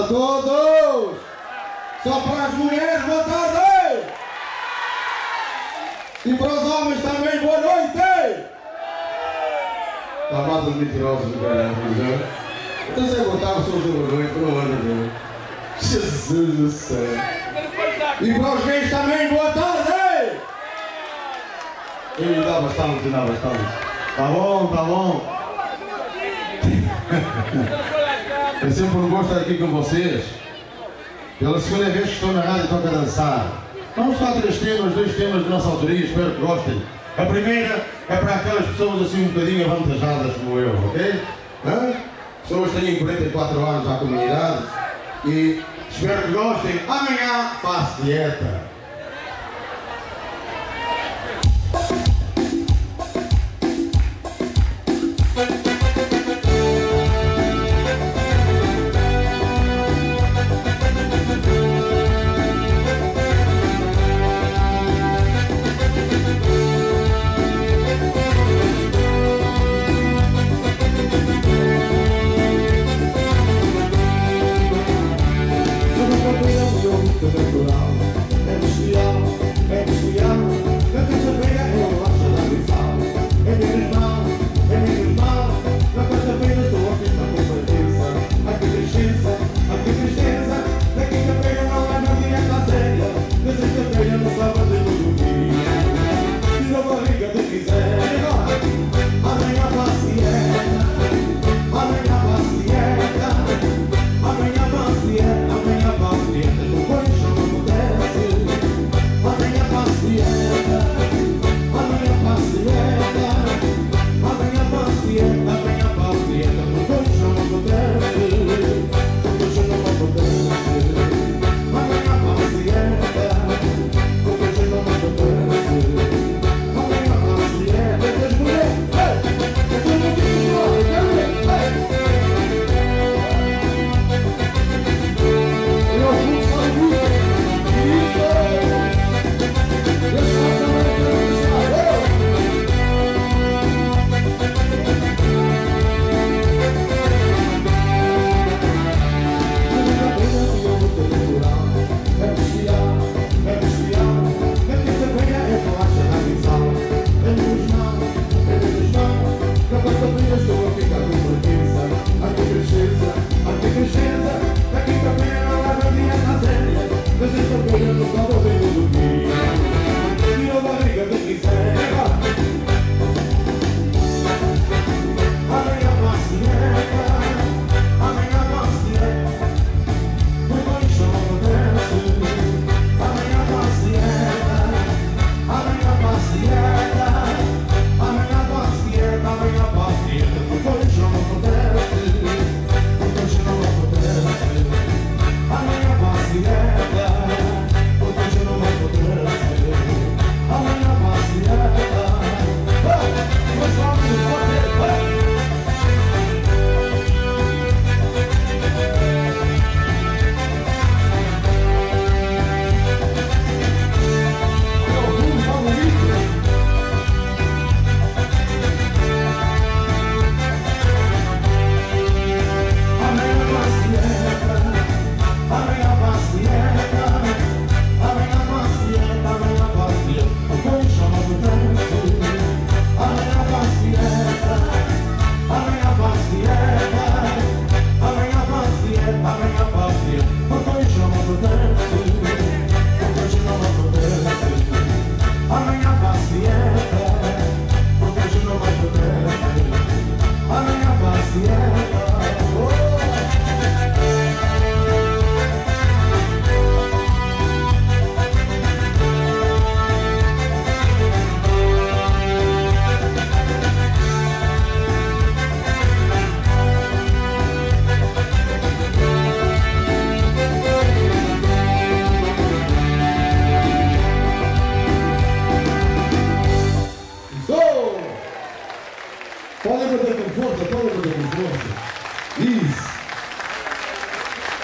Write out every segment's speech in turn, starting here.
a todos! Só para as mulheres, boa tarde! E para os homens também, boa noite! Está mais de mentirosos do caralho, não? Então se eu botar o seu vergonha, pelo amor de Deus. Jesus do céu! E para os gays também, boa tarde! Dá bastante, dá bastante. Tá bom, tá bom. É sempre um gosto estar aqui com vocês. Pela segunda vez que estou na rádio e toco a dançar. Vamos falar 3 temas, 2 temas de nossa autoria, espero que gostem. A primeira é para aquelas pessoas assim um bocadinho avantajadas como eu, ok? Pessoas que têm 44 anos à comunidade e espero que gostem. Amanhã faço dieta.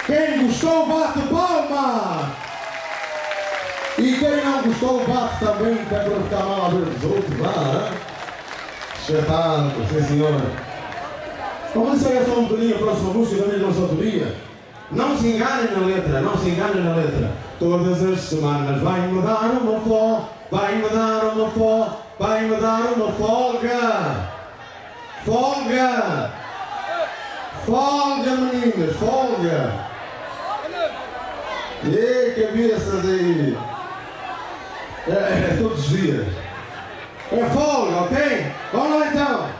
Quem gostou, bate palma! E quem não gostou, bate também, que é para ficar mal a ver os outros lá, hein? Espetáculo, sim senhora. Vamos ensaiar só um bocadinho a próxima música da minha nossa autoria. Não se enganem na letra, não se enganem na letra. Todas as semanas vai-me dar uma folga, vai-me dar uma folga, vai-me dar uma folga. Folga! Folga, meninas, folga! E cabeças aí! É todos os dias. É folga, ok? Vamos lá então!